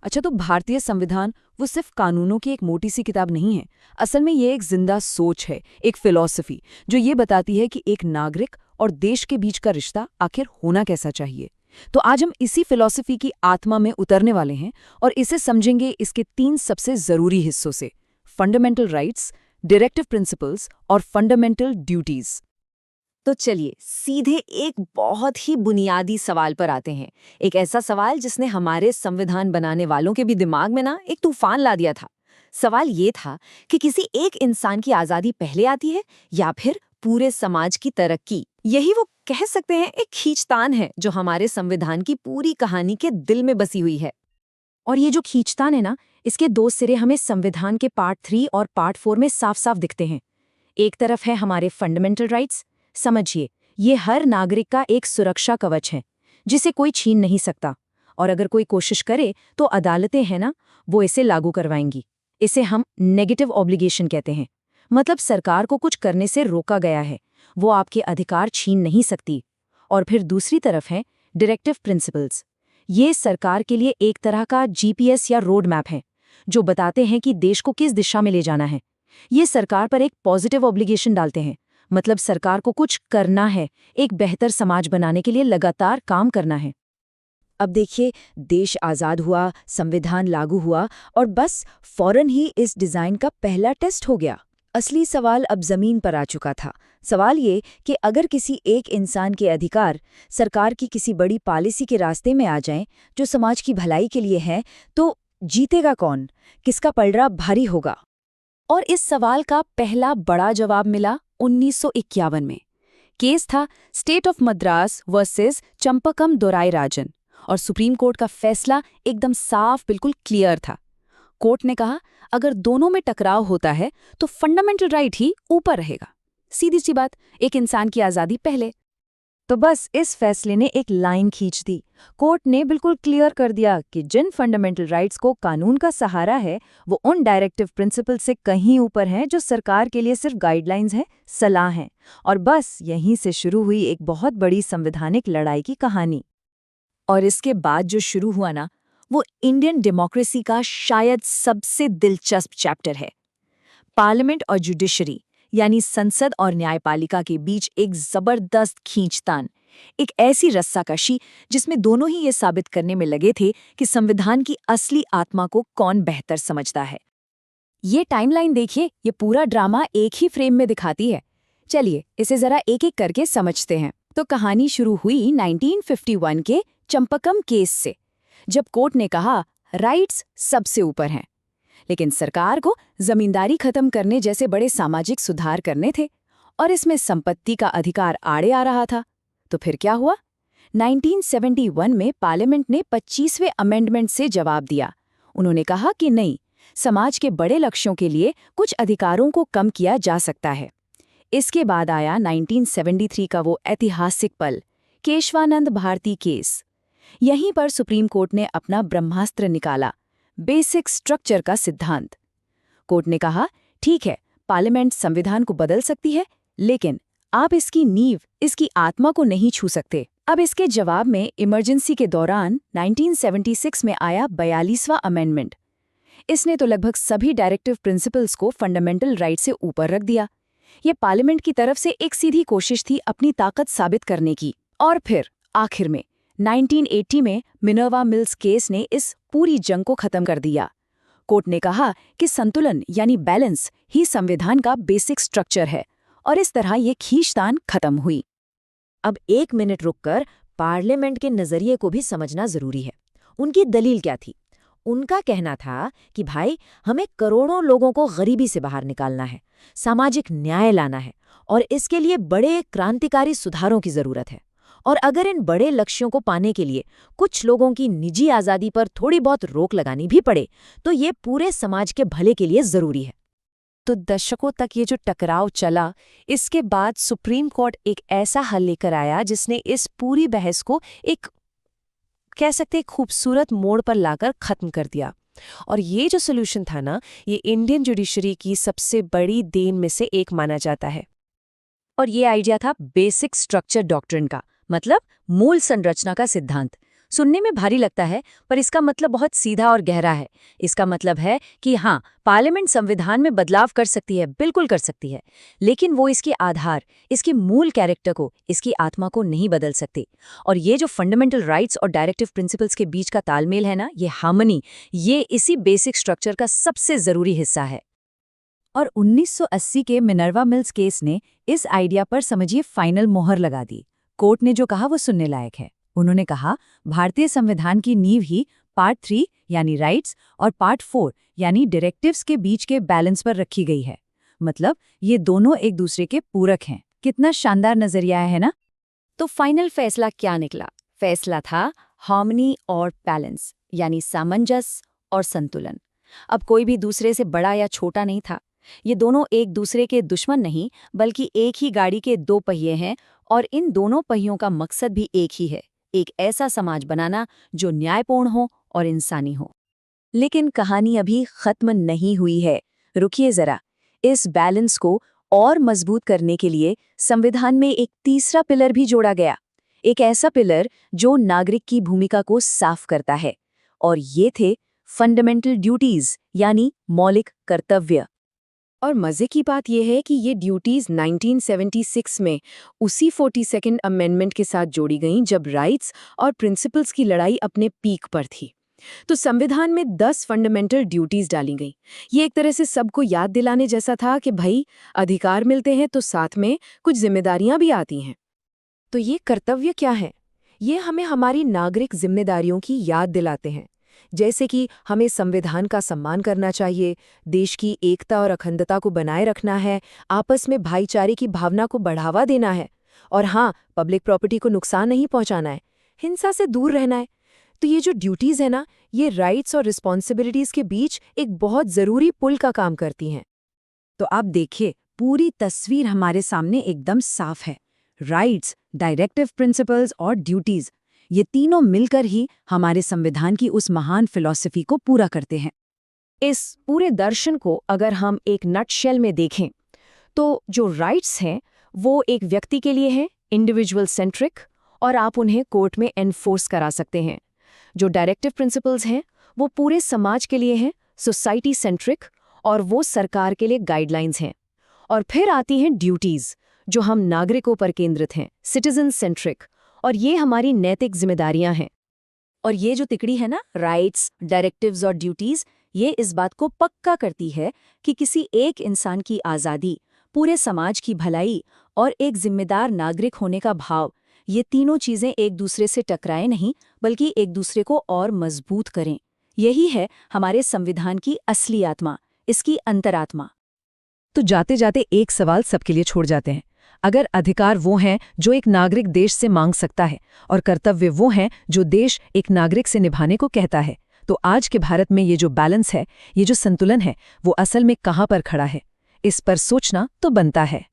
अच्छा, तो भारतीय संविधान वो सिर्फ कानूनों की एक मोटी सी किताब नहीं है। असल में ये एक जिंदा सोच है, एक फिलॉसफी, जो ये बताती है कि एक नागरिक और देश के बीच का रिश्ता आखिर होना कैसा चाहिए। तो आज हम इसी फिलॉसफी की आत्मा में उतरने वाले हैं और इसे समझेंगे इसके 3 सबसे जरूरी हिस्सों से: फंडामेंटल राइट्स, डायरेक्टिव प्रिंसिपल्स और फंडामेंटल ड्यूटीज। तो चलिए सीधे एक बहुत ही बुनियादी सवाल पर आते हैं। एक ऐसा सवाल जिसने हमारे संविधान बनाने वालों के भी दिमाग में ना एक तूफान ला दिया था। सवाल ये था कि किसी एक इंसान की आजादी पहले आती है या फिर पूरे समाज की तरक्की। यही वो कह सकते हैं एक खींचतान है जो हमारे संविधान की पूरी कहानी के दिल में बसी हुई है। और ये जो खींचतान है ना, इसके 2 सिरे हमें संविधान के पार्ट 3 और पार्ट 4 में साफ साफ दिखते हैं। एक तरफ है हमारे फंडामेंटल राइट्स। समझिए, ये हर नागरिक का एक सुरक्षा कवच है जिसे कोई छीन नहीं सकता, और अगर कोई कोशिश करे तो अदालतें हैं ना, वो इसे लागू करवाएंगी। इसे हम नेगेटिव ऑब्लिगेशन कहते हैं। मतलब सरकार को कुछ करने से रोका गया है, वो आपके अधिकार छीन नहीं सकती। और फिर दूसरी तरफ है डायरेक्टिव प्रिंसिपल्स। ये सरकार के लिए एक तरह का जीपीएस या रोड मैप है, जो बताते हैं कि देश को किस दिशा में ले जाना है। ये सरकार पर एक पॉजिटिव ऑब्लिगेशन डालते हैं। मतलब सरकार को कुछ करना है, एक बेहतर समाज बनाने के लिए लगातार काम करना है। अब देखिए, देश आज़ाद हुआ, संविधान लागू हुआ और बस फौरन ही इस डिज़ाइन का पहला टेस्ट हो गया। असली सवाल अब ज़मीन पर आ चुका था। सवाल ये कि अगर किसी एक इंसान के अधिकार सरकार की किसी बड़ी पॉलिसी के रास्ते में आ जाएं, जो समाज की भलाई के लिए है, तो जीतेगा कौन? किसका पलड़ा भारी होगा? और इस सवाल का पहला बड़ा जवाब मिला 1951 में। केस था state of Madras versus Champakam Dorairajan, और सुप्रीम कोर्ट का फैसला एकदम साफ, बिल्कुल क्लियर था। कोर्ट ने कहा, अगर दोनों में टकराव होता है तो फंडामेंटल राइट ही ऊपर रहेगा। सीधी सी बात, एक इंसान की आज़ादी पहले। तो बस इस फैसले ने एक लाइन खींच दी। कोर्ट ने बिल्कुल क्लियर कर दिया कि जिन फंडामेंटल राइट्स को कानून का सहारा है, वो उन डायरेक्टिव प्रिंसिपल से कहीं ऊपर हैं जो सरकार के लिए सिर्फ गाइडलाइंस हैं, सलाह हैं। और बस यहीं से शुरू हुई एक बहुत बड़ी संवैधानिक लड़ाई की कहानी। और इसके बाद जो शुरू हुआ ना, वो इंडियन डेमोक्रेसी का शायद सबसे दिलचस्प चैप्टर है। पार्लियामेंट और जुडिशरी, यानी संसद और न्यायपालिका के बीच एक जबरदस्त खींचतान, एक ऐसी रस्साकशी जिसमें दोनों ही ये साबित करने में लगे थे कि संविधान की असली आत्मा को कौन बेहतर समझता है। ये टाइमलाइन देखिए, ये पूरा ड्रामा एक ही फ्रेम में दिखाती है। चलिए इसे जरा एक एक करके समझते हैं। तो कहानी शुरू हुई 1951 के चंपकम केस से, जब कोर्ट ने कहा राइट्स सबसे ऊपर हैं, लेकिन सरकार को जमींदारी खत्म करने जैसे बड़े सामाजिक सुधार करने थे और इसमें संपत्ति का अधिकार आड़े आ रहा था। तो फिर क्या हुआ? 1971 में पार्लियामेंट ने 25वें अमेंडमेंट से जवाब दिया। उन्होंने कहा कि नहीं, समाज के बड़े लक्ष्यों के लिए कुछ अधिकारों को कम किया जा सकता है। इसके बाद आया 1973 का वो ऐतिहासिक पल, केशवानंद भारती केस। यहीं पर सुप्रीम कोर्ट ने अपना ब्रह्मास्त्र निकाला, बेसिक स्ट्रक्चर का सिद्धांत। कोर्ट ने कहा, ठीक है, पार्लियामेंट संविधान को बदल सकती है, लेकिन आप इसकी नींव, इसकी आत्मा को नहीं छू सकते। अब इसके जवाब में इमरजेंसी के दौरान 1976 में आया 42वां अमेंडमेंट। इसने तो लगभग सभी डायरेक्टिव प्रिंसिपल्स को फंडामेंटल राइट से ऊपर रख दिया। ये पार्लियामेंट की तरफ से एक सीधी कोशिश थी अपनी ताकत साबित करने की। और फिर आखिर में 1980 में मिनर्वा मिल्स केस ने इस पूरी जंग को खत्म कर दिया। कोर्ट ने कहा कि संतुलन यानी बैलेंस ही संविधान का बेसिक स्ट्रक्चर है, और इस तरह ये खींचतान खत्म हुई। अब 1 मिनट रुककर पार्लियामेंट के नजरिए को भी समझना जरूरी है। उनकी दलील क्या थी? उनका कहना था कि भाई, हमें करोड़ों लोगों को गरीबी से बाहर निकालना है, सामाजिक न्याय लाना है, और इसके लिए बड़े क्रांतिकारी सुधारों की जरूरत है। और अगर इन बड़े लक्ष्यों को पाने के लिए कुछ लोगों की निजी आज़ादी पर थोड़ी बहुत रोक लगानी भी पड़े, तो ये पूरे समाज के भले के लिए जरूरी है। तो दशकों तक ये जो टकराव चला, इसके बाद सुप्रीम कोर्ट एक ऐसा हल लेकर आया जिसने इस पूरी बहस को एक, कह सकते हैं, खूबसूरत मोड़ पर लाकर खत्म कर दिया। और ये जो सोल्यूशन था ना, ये इंडियन जुडिशरी की सबसे बड़ी देन में से एक माना जाता है। और ये आइडिया था बेसिक स्ट्रक्चर डॉक्ट्रिन का, मतलब मूल संरचना का सिद्धांत। सुनने में भारी लगता है, पर इसका मतलब बहुत सीधा और गहरा है। इसका मतलब है कि हाँ, पार्लियामेंट संविधान में बदलाव कर सकती है, बिल्कुल कर सकती है, लेकिन वो इसके आधार, इसके मूल कैरेक्टर को, इसकी आत्मा को नहीं बदल सकती। और ये जो फंडामेंटल राइट्स और डायरेक्टिव प्रिंसिपल्स के बीच का तालमेल है ना, ये हार्मनी, ये इसी बेसिक स्ट्रक्चर का सबसे जरूरी हिस्सा है। और 1980 के मिनर्वा मिल्स केस ने इस आइडिया पर समझिए फाइनल मोहर लगा दी। कोर्ट ने जो कहा वो सुनने लायक है। उन्होंने कहा, भारतीय संविधान की नींव ही पार्ट 3 यानी राइट्स और पार्ट 4 यानी डायरेक्टिव्स के बीच के बैलेंस पर रखी गई है। मतलब ये दोनों एक दूसरे के पूरक हैं। कितना शानदार नजरिया है ना? तो फाइनल फैसला क्या निकला? फैसला था हार्मनी और बैलेंस, यानी सामंजस्य और संतुलन। अब कोई भी दूसरे से बड़ा या छोटा नहीं था। ये दोनों एक दूसरे के दुश्मन नहीं, बल्कि एक ही गाड़ी के दो पहिए हैं, और इन दोनों पहियों का मकसद भी एक ही है, एक ऐसा समाज बनाना जो न्यायपूर्ण हो और इंसानी हो। लेकिन कहानी अभी खत्म नहीं हुई है। रुकिए जरा। इस बैलेंस को और मजबूत करने के लिए संविधान में एक तीसरा पिलर भी जोड़ा गया, एक ऐसा पिलर जो नागरिक की भूमिका को साफ करता है, और ये थे फंडामेंटल ड्यूटीज, यानी मौलिक कर्तव्य। और मजे की बात यह है कि ये ड्यूटीज 1976 में उसी 42nd अमेंडमेंट के साथ जोड़ी गईं, जब राइट्स और प्रिंसिपल्स की लड़ाई अपने पीक पर थी। तो संविधान में 10 फंडामेंटल ड्यूटीज डाली गईं। ये एक तरह से सबको याद दिलाने जैसा था कि भाई, अधिकार मिलते हैं तो साथ में कुछ जिम्मेदारियां भी आती हैं। तो ये कर्तव्य क्या है? ये हमें हमारी नागरिक जिम्मेदारियों की याद दिलाते हैं, जैसे कि हमें संविधान का सम्मान करना चाहिए, देश की एकता और अखंडता को बनाए रखना है, आपस में भाईचारे की भावना को बढ़ावा देना है, और हाँ, पब्लिक प्रॉपर्टी को नुकसान नहीं पहुंचाना है, हिंसा से दूर रहना है। तो ये जो ड्यूटीज है ना, ये राइट्स और रिस्पॉन्सिबिलिटीज के बीच एक बहुत जरूरी पुल का काम करती हैं। तो आप देखिए, पूरी तस्वीर हमारे सामने एकदम साफ है। राइट्स, डायरेक्टिव प्रिंसिपल्स और ड्यूटीज, ये तीनों मिलकर ही हमारे संविधान की उस महान फिलॉसफी को पूरा करते हैं। इस पूरे दर्शन को अगर हम एक नटशेल में देखें, तो जो राइट्स हैं वो एक व्यक्ति के लिए हैं, इंडिविजुअल सेंट्रिक, और आप उन्हें कोर्ट में एनफोर्स करा सकते हैं। जो डायरेक्टिव प्रिंसिपल्स हैं वो पूरे समाज के लिए हैं, सोसाइटी सेंट्रिक, और वो सरकार के लिए गाइडलाइंस हैं। और फिर आती हैं ड्यूटीज, जो हम नागरिकों पर केंद्रित हैं, सिटीजन सेंट्रिक, और ये हमारी नैतिक जिम्मेदारियां हैं। और ये जो तिकड़ी है ना, राइट्स, डायरेक्टिव्स और ड्यूटीज, ये इस बात को पक्का करती है कि किसी एक इंसान की आज़ादी, पूरे समाज की भलाई और एक जिम्मेदार नागरिक होने का भाव, ये तीनों चीजें एक दूसरे से टकराएं नहीं, बल्कि एक दूसरे को और मजबूत करें। यही है हमारे संविधान की असली आत्मा, इसकी अंतरात्मा। तो जाते जाते एक सवाल सबके लिए छोड़ जाते हैं। अगर अधिकार वो हैं जो एक नागरिक देश से मांग सकता है, और कर्तव्य वो हैं जो देश एक नागरिक से निभाने को कहता है, तो आज के भारत में ये जो बैलेंस है, ये जो संतुलन है, वो असल में कहाँ पर खड़ा है? इस पर सोचना तो बनता है।